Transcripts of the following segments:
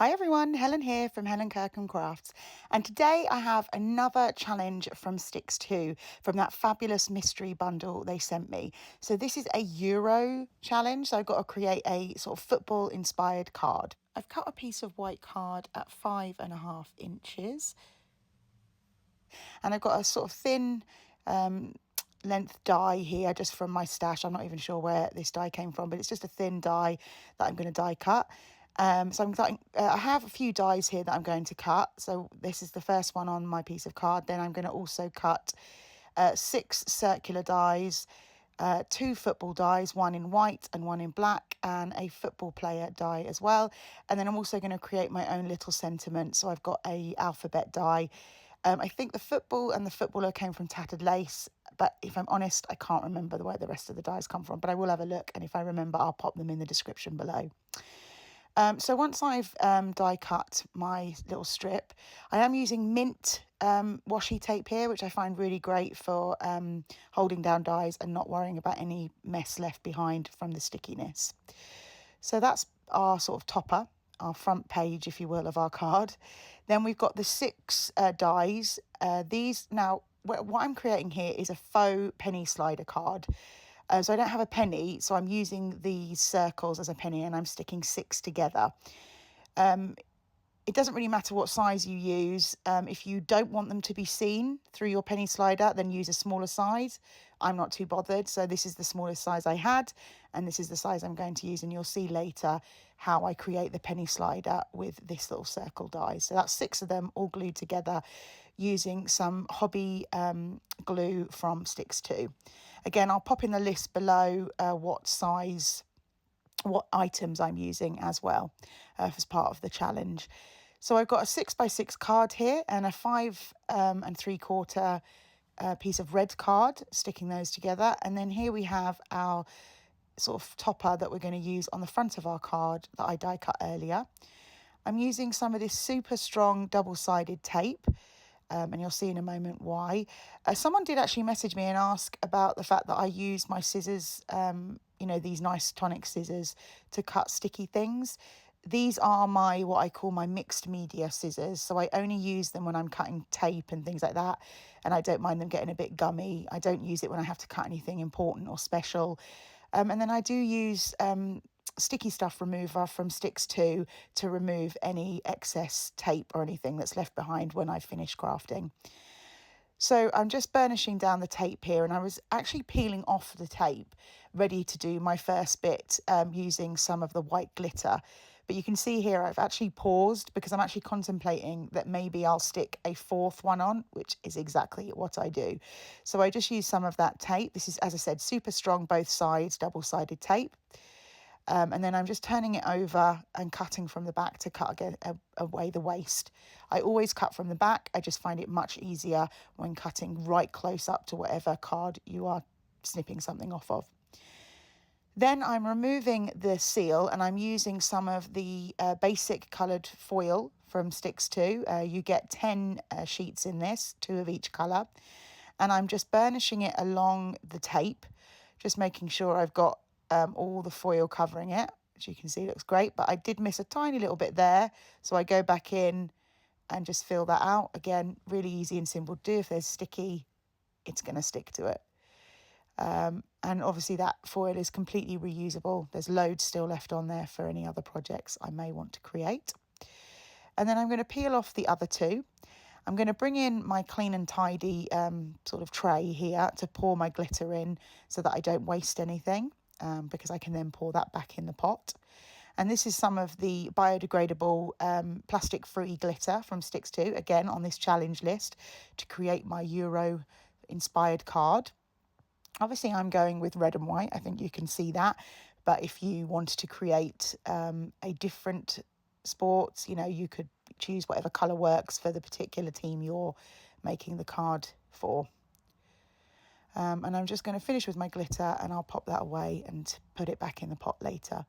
Hi everyone, Helen here from Helen Kirkham Crafts, and today I have another challenge from Stix 2 from that fabulous mystery bundle they sent me. So this is a Euro challenge, so I've got to create a sort of football inspired card. I've cut a piece of white card at 5.5 inches, and I've got a sort of thin length die here just from my stash. I'm not even sure where this die came from, but it's just a thin die that I'm going to die cut. So I have a few dies here that I'm going to cut. So this is the first one on my piece of card. Then I'm going to also cut 6 circular dies, 2 football dies, one in white and one in black, and a football player die as well. And then I'm also going to create my own little sentiment. So I've got a alphabet die. I think the football and the footballer came from Tattered lace, but if I'm honest, I can't remember where the rest of the dies come from, but I will have a look, and if I remember, I'll pop them in the description below. So once I've die cut my little strip, I am using mint washi tape here, which I find really great for holding down dies and not worrying about any mess left behind from the stickiness. So that's our sort of topper, our front page, if you will, of our card. Then we've got the 6 dies. These now, what I'm creating here is a faux penny slider card. So I don't have a penny, so I'm using these circles as a penny and I'm sticking 6 together. It doesn't really matter what size you use. If you don't want them to be seen through your penny slider, then use a smaller size. I'm not too bothered. So this is the smallest size I had, and this is the size I'm going to use. And you'll see later how I create the penny slider with this little circle die. So that's 6 of them all glued together using some hobby glue from Stix 2. Again, I'll pop in the list below what items I'm using as well as part of the challenge. So I've got a 6x6 card here and a 5 3/4 piece of red card, sticking those together. And then here we have our sort of topper that we're going to use on the front of our card that I die cut earlier. I'm using some of this super strong double-sided tape. And you'll see in a moment why. Someone did actually message me and ask about the fact that I use my scissors, these nice Tonic scissors to cut sticky things. These are what I call my mixed media scissors. So I only use them when I'm cutting tape and things like that. And I don't mind them getting a bit gummy. I don't use it when I have to cut anything important or special. And then I do use sticky stuff remover from Stix 2 to remove any excess tape or anything that's left behind when I've finished crafting. So I'm just burnishing down the tape here, and I was actually peeling off the tape ready to do my first bit using some of the white glitter. But you can see here I've actually paused because I'm actually contemplating that maybe I'll stick a 4th one on, which is exactly what I do. So I just use some of that tape. This is, as I said, super strong both sides, double-sided tape. And then I'm just turning it over and cutting from the back to cut away the waste. I always cut from the back. I just find it much easier when cutting right close up to whatever card you are snipping something off of. Then I'm removing the seal and I'm using some of the basic coloured foil from Stix 2. You get 10 sheets in this, 2 of each colour. And I'm just burnishing it along the tape, just making sure I've got all the foil covering it, which you can see looks great, but I did miss a tiny little bit there, so I go back in and just fill that out. Again, really easy and simple to do. If there's sticky, it's going to stick to it. And obviously that foil is completely reusable. There's loads still left on there for any other projects I may want to create. And then I'm going to peel off the other 2. I'm going to bring in my clean and tidy sort of tray here to pour my glitter in so that I don't waste anything. Because I can then pour that back in the pot. And this is some of the biodegradable plastic-free glitter from Stix 2, again on this challenge list to create my Euro-inspired card. Obviously, I'm going with red and white. I think you can see that. But if you wanted to create a different sports, you could choose whatever colour works for the particular team you're making the card for. And I'm just going to finish with my glitter and I'll pop that away and put it back in the pot later.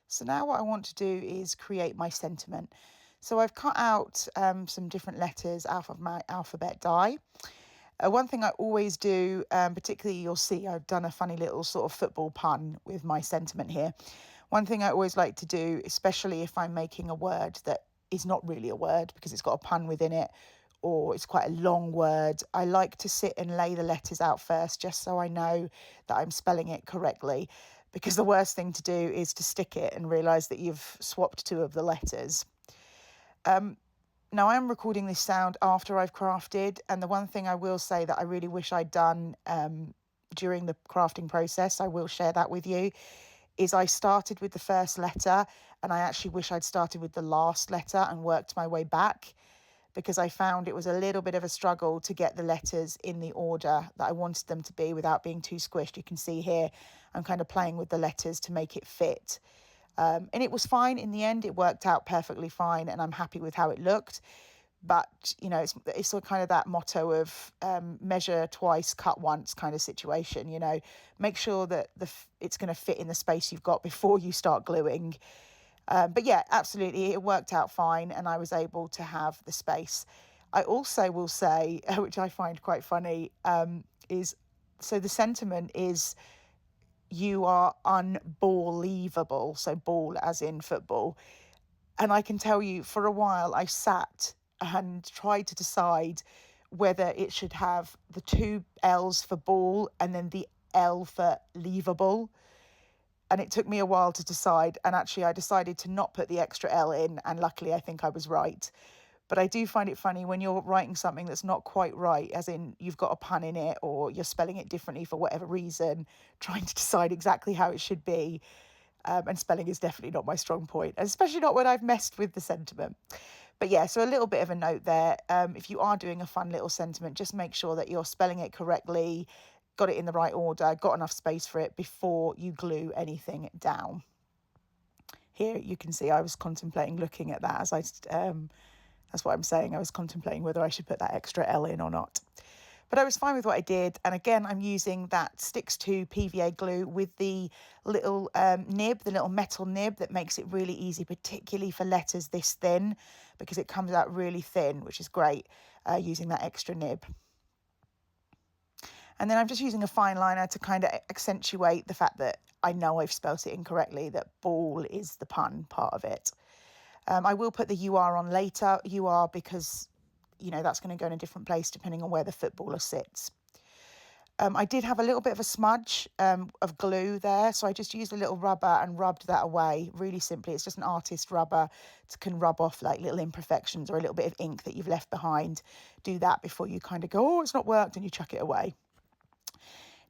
So now what I want to do is create my sentiment. So I've cut out some different letters out of my alphabet die. One thing I always do, particularly you'll see I've done a funny little sort of football pun with my sentiment here. One thing I always like to do, especially if I'm making a word that is not really a word because it's got a pun within it, or it's quite a long word, I like to sit and lay the letters out first, just so I know that I'm spelling it correctly. Because the worst thing to do is to stick it and realise that you've swapped two of the letters. Now, I am recording this sound after I've crafted, and the one thing I will say that I really wish I'd done during the crafting process, I will share that with you, is I started with the first letter, and I actually wish I'd started with the last letter and worked my way back, because I found it was a little bit of a struggle to get the letters in the order that I wanted them to be without being too squished. You can see here I'm kind of playing with the letters to make it fit. And it was fine in the end. It worked out perfectly fine, and I'm happy with how it looked. But, you know, it's sort of kind of that motto of measure twice, cut once kind of situation, you know. Make sure that it's going to fit in the space you've got before you start gluing. But yeah, absolutely, it worked out fine, and I was able to have the space. I also will say, which I find quite funny, is, so the sentiment is, you are unbelievable. So ball as in football. And I can tell you, for a while, I sat and tried to decide whether it should have the two L's for ball and then the L for leavable. And it took me a while to decide. And actually, I decided to not put the extra L in. And luckily, I think I was right. But I do find it funny when you're writing something that's not quite right, as in you've got a pun in it or you're spelling it differently for whatever reason, trying to decide exactly how it should be. And spelling is definitely not my strong point, especially not when I've messed with the sentiment. But yeah, so a little bit of a note there. If you are doing a fun little sentiment, just make sure that you're spelling it correctly, got it in the right order, got enough space for it before you glue anything down. Here you can see I was contemplating looking at that as that's what I'm saying. I was contemplating whether I should put that extra L in or not. But I was fine with what I did. And again, I'm using that Stix 2 PVA glue with the little nib, the little metal nib that makes it really easy, particularly for letters this thin, because it comes out really thin, which is great, using that extra nib. And then I'm just using a fine liner to kind of accentuate the fact that I know I've spelt it incorrectly, that ball is the pun part of it. I will put the UR on later, UR, because, you know, that's going to go in a different place depending on where the footballer sits. I did have a little bit of a smudge of glue there, so I just used a little rubber and rubbed that away really simply. It's just an artist rubber to can rub off like little imperfections or a little bit of ink that you've left behind. Do that before you kind of go, oh, it's not worked, and you chuck it away.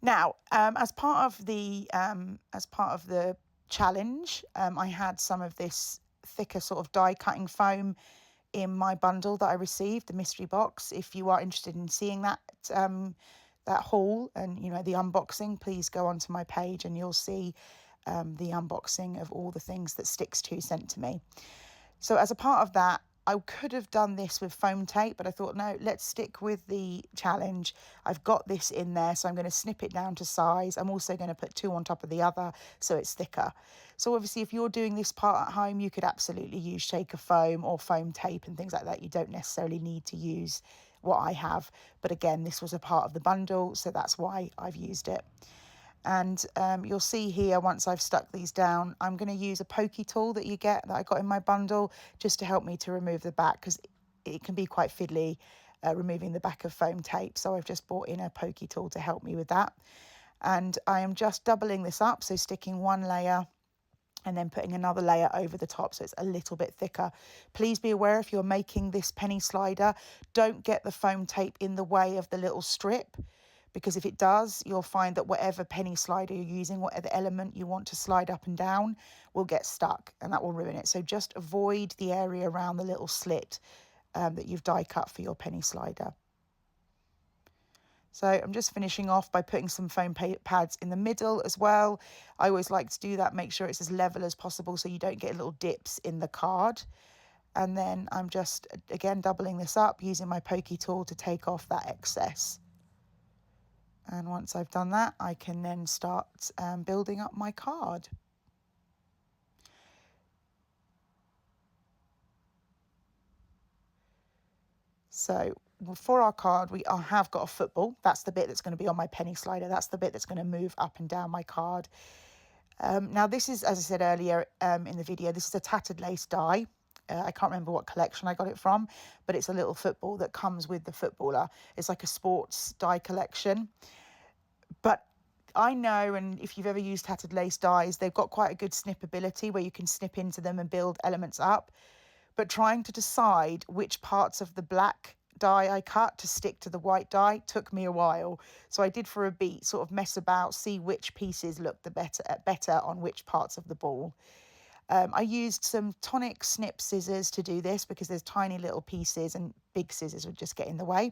Now, as part of the challenge, I had some of this thicker sort of die cutting foam in my bundle that I received, the mystery box. If you are interested in seeing that that haul and, you know, the unboxing, please go onto my page and you'll see the unboxing of all the things that Stix 2 sent to me. So as a part of that, I could have done this with foam tape, but I thought, no, let's stick with the challenge. I've got this in there, so I'm going to snip it down to size. I'm also going to put two on top of the other, so it's thicker. So obviously, if you're doing this part at home, you could absolutely use shaker foam or foam tape and things like that. You don't necessarily need to use what I have. But again, this was a part of the bundle, so that's why I've used it. And you'll see here, once I've stuck these down, I'm going to use a Pokey tool that you get, that I got in my bundle, just to help me to remove the back, because it can be quite fiddly removing the back of foam tape. So I've just bought in a Pokey tool to help me with that. And I am just doubling this up, so sticking one layer and then putting another layer over the top so it's a little bit thicker. Please be aware, if you're making this penny slider, don't get the foam tape in the way of the little strip, because if it does, you'll find that whatever penny slider you're using, whatever element you want to slide up and down, will get stuck, and that will ruin it. So just avoid the area around the little slit that you've die cut for your penny slider. So I'm just finishing off by putting some foam pads in the middle as well. I always like to do that, make sure it's as level as possible so you don't get little dips in the card. And then I'm just, again, doubling this up, using my Pokey tool to take off that excess. And once I've done that, I can then start building up my card. So for our card, we have got a football. That's the bit that's going to be on my penny slider. That's the bit that's going to move up and down my card. Now this is, as I said earlier in the video, this is a tattered lace die. I can't remember what collection I got it from, but it's a little football that comes with the footballer. It's like a sports die collection. But I know, and if you've ever used tattered lace dies, they've got quite a good snippability where you can snip into them and build elements up. But trying to decide which parts of the black die I cut to stick to the white die took me a while. So I did for a beat, sort of mess about, see which pieces looked the better on which parts of the ball. I used some Tonic snip scissors to do this because there's tiny little pieces and big scissors would just get in the way.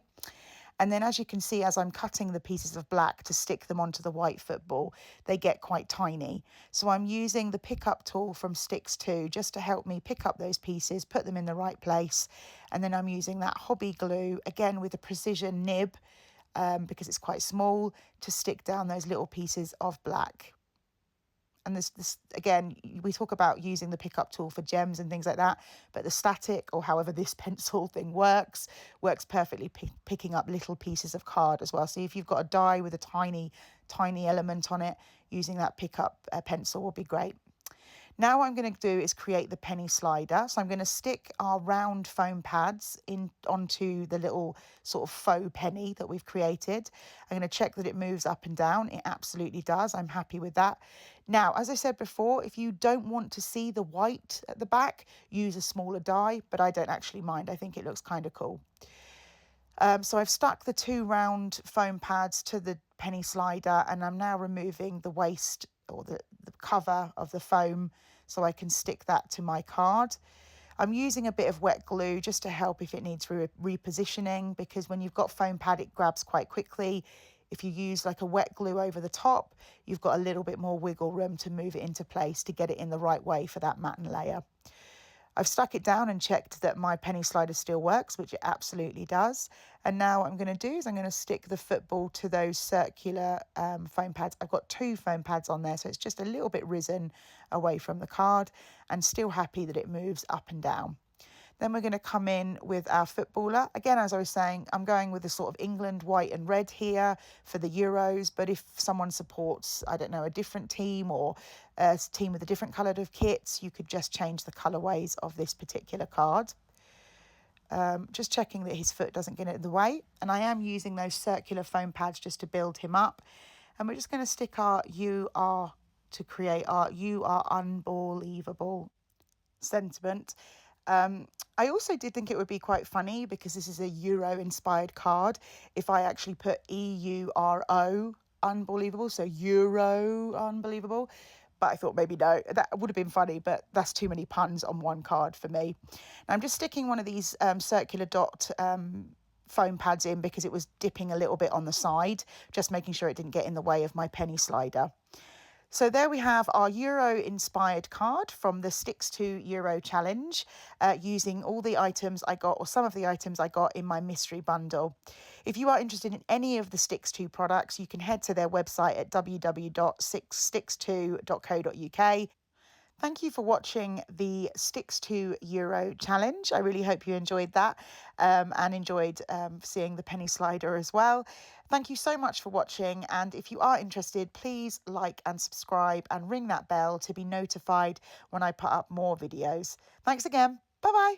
And then as you can see, as I'm cutting the pieces of black to stick them onto the white football, they get quite tiny. So I'm using the pickup tool from Stix 2 just to help me pick up those pieces, put them in the right place. And then I'm using that hobby glue, again with a precision nib, because it's quite small, to stick down those little pieces of black. And this again, we talk about using the pickup tool for gems and things like that, but the static, or however this pencil thing works perfectly picking up little pieces of card as well. So if you've got a die with a tiny element on it, using that pickup pencil will be great. Now what I'm going to do is create the penny slider. So I'm going to stick our round foam pads onto the little sort of faux penny that we've created. I'm going to check that it moves up and down. It absolutely does. I'm happy with that. Now, as I said before, if you don't want to see the white at the back, use a smaller die, but I don't actually mind. I think it looks kind of cool. So I've stuck the 2 round foam pads to the penny slider, and I'm now removing the waste or the cover of the foam so I can stick that to my card. I'm using a bit of wet glue just to help if it needs repositioning, because when you've got foam pad, it grabs quite quickly. If you use like a wet glue over the top, you've got a little bit more wiggle room to move it into place to get it in the right way for that matten layer. I've stuck it down and checked that my penny slider still works, which it absolutely does. And now what I'm going to do is I'm going to stick the football to those circular foam pads. I've got 2 foam pads on there, so it's just a little bit risen away from the card, and still happy that it moves up and down. Then we're going to come in with our footballer. Again, as I was saying, I'm going with the sort of England white and red here for the Euros. But if someone supports, I don't know, a different team or a team with a different coloured of kits, you could just change the colourways of this particular card. Just checking that his foot doesn't get in the way. And I am using those circular foam pads just to build him up. And we're just going to stick our "You are" to create our "You are unbelievable" sentiment. I also did think it would be quite funny, because this is a Euro inspired card, if I actually put EURO unbelievable, so Euro unbelievable. But I thought maybe no, that would have been funny, but that's too many puns on one card for me. Now I'm just sticking one of these circular dot foam pads in because it was dipping a little bit on the side, just making sure it didn't get in the way of my penny slider. So there we have our Euro-inspired card from the Stix 2 Euro Challenge, using all the items I got, or some of the items I got, in my mystery bundle. If you are interested in any of the Stix 2 products, you can head to their website at www.stix2.co.uk. Thank you for watching the Stix 2 Euro Challenge. I really hope you enjoyed that, and enjoyed seeing the penny slider as well. Thank you so much for watching, and if you are interested, please like and subscribe and ring that bell to be notified when I put up more videos. Thanks again. Bye-bye.